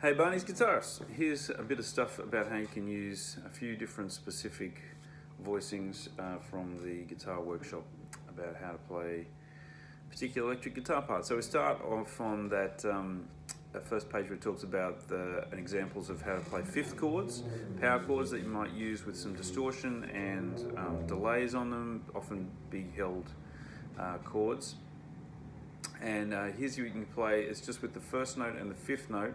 Hey Barney's Guitarists, here's a bit of stuff about how you can use a few different specific voicings from the Guitar Workshop about how to play particular electric guitar parts. So we start off on that first page where it talks about examples of how to play fifth chords, power chords that you might use with some distortion and delays on them, often big held chords. And here's how you can play, it's just with the first note and the fifth note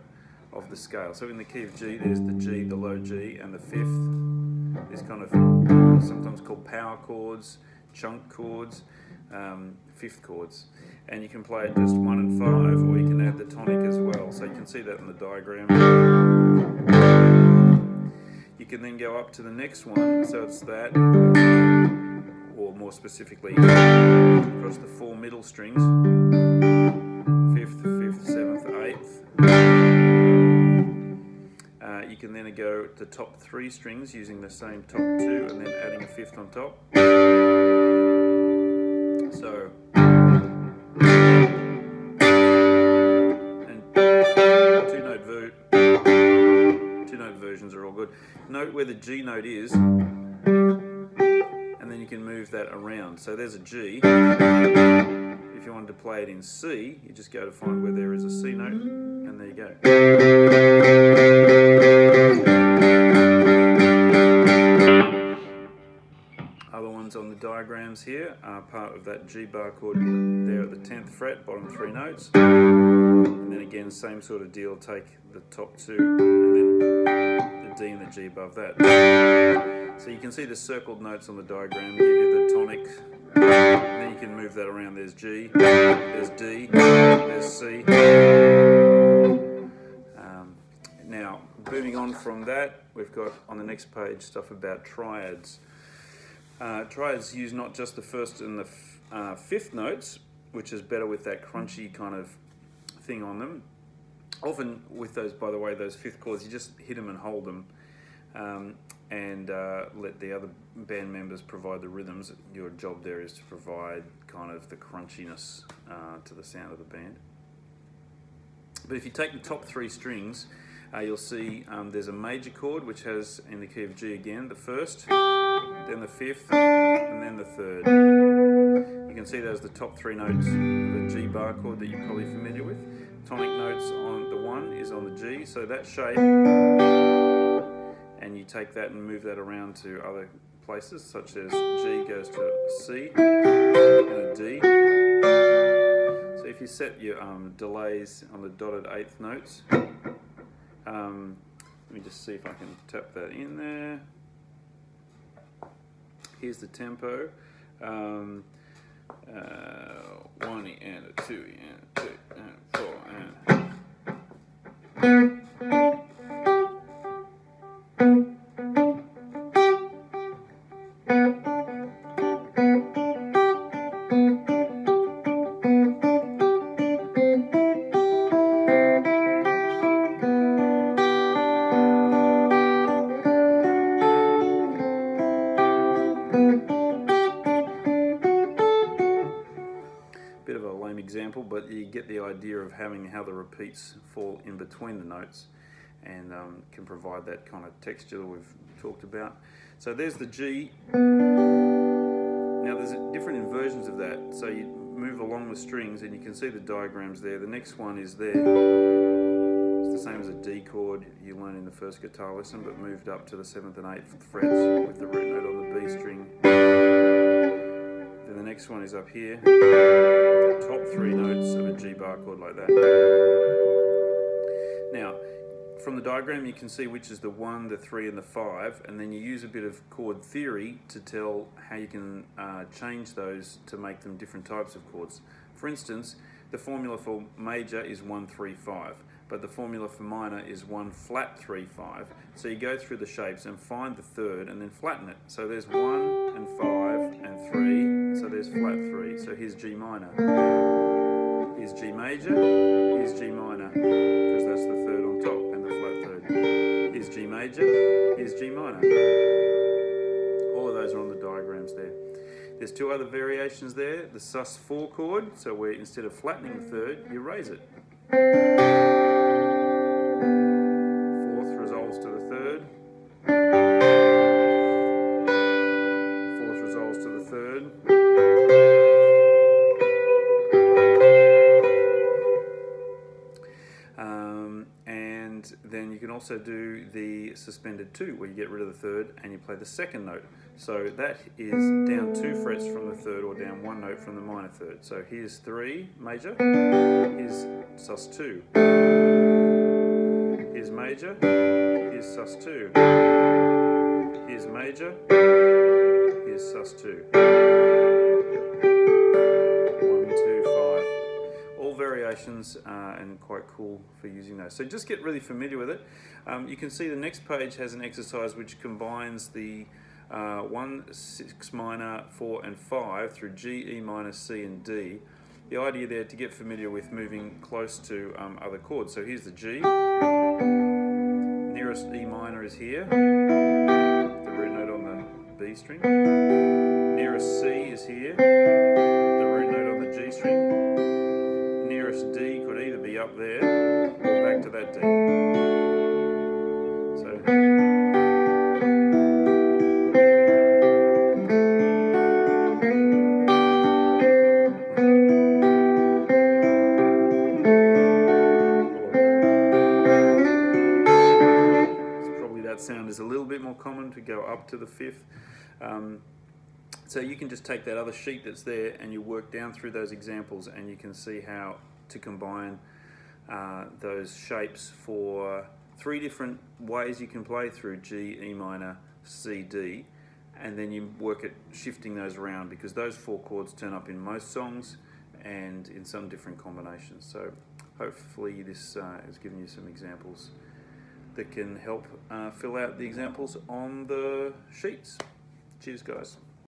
of the scale. So in the key of G, there's the G, the low G, and the fifth is kind of sometimes called power chords, chunk chords, fifth chords. And you can play it just 1 and 5, or you can add the tonic as well. So you can see that in the diagram. You can then go up to the next one, so it's that, or more specifically, across the 4 middle strings, 5th, 5th, 7th, 8th. You can then go to top 3 strings using the same top 2 and then adding a 5th on top. So, and two note versions are all good. Note where the G note is, and then you can move that around. So there's a G. If you wanted to play it in C, you just go to find where there is a C note, and there you go. Other ones on the diagrams here are part of that G bar chord there at the 10th fret, bottom 3 notes. And then again, same sort of deal, take the top 2 and then the D and the G above that. So you can see the circled notes on the diagram give you the tonic. And then you can move that around. There's G, there's D, there's C. Now, moving on from that, we've got on the next page stuff about triads. Triads use not just the first and the fifth notes, which is better with that crunchy kind of thing on them. Often with those, by the way, those fifth chords, you just hit them and hold them. And let the other band members provide the rhythms. Your job there is to provide kind of the crunchiness to the sound of the band. But if you take the top 3 strings, you'll see there's a major chord which has, in the key of G again, the first, then the fifth, and then the third. You can see those are the top 3 notes of a G bar chord that you're probably familiar with. Tonic notes on the 1 is on the G, so that shape, and you take that and move that around to other places, such as G goes to C and a D. So if you set your delays on the dotted 8th notes, let me just see if I can tap that in there. Here's the tempo. 1 and a 2 and a 2 and 4 and. Bit of a lame example, but you get the idea of having how the repeats fall in between the notes and can provide that kind of texture that we've talked about. So there's the G. Now there's different inversions of that, so you move along the strings and you can see the diagrams there. The next one is there. It's the same as a D chord you learned in the first guitar lesson, but moved up to the 7th and 8th frets with the root note on the B string. Then the next one is up here, top 3 notes of a G bar chord like that. Now, from the diagram you can see which is the 1, the 3 and the 5, and then you use a bit of chord theory to tell how you can change those to make them different types of chords. For instance, the formula for major is 1, 3, 5, but the formula for minor is 1 flat 3, 5. So you go through the shapes and find the third and then flatten it. So there's 1 and 5 and 3, so there's flat 3. So here's G minor. Here's G major, here's G minor, because that's the third on top and the flat third. Here's G major, here's G minor. All of those are on the diagrams there. There's 2 other variations there. The sus4 chord, so where instead of flattening the third, you raise it. And then you can also do the suspended 2, where you get rid of the third and you play the second note. So that is down 2 frets from the third, or down 1 note from the minor third. So here's 3 major, here's sus2, here's major, here's sus2, here's major, here's sus2. 1, 2, 5. All variations and quite cool for using those. So just get really familiar with it. You can see the next page has an exercise which combines the 1, 6 minor, 4 and 5 through G, E minor, C and D. The idea there to get familiar with moving close to other chords. So here's the G, nearest E minor is here, the root note on the B string, nearest C is here, the root note on the G string, nearest D could either be up there or back to that D. So that sound is a little bit more common to go up to the 5th. So you can just take that other sheet that's there and you work down through those examples, and you can see how to combine those shapes for 3 different ways you can play through G, E minor, C, D, and then you work at shifting those around, because those 4 chords turn up in most songs and in some different combinations. So hopefully this has given you some examples that can help fill out the examples on the sheets. Cheers, guys.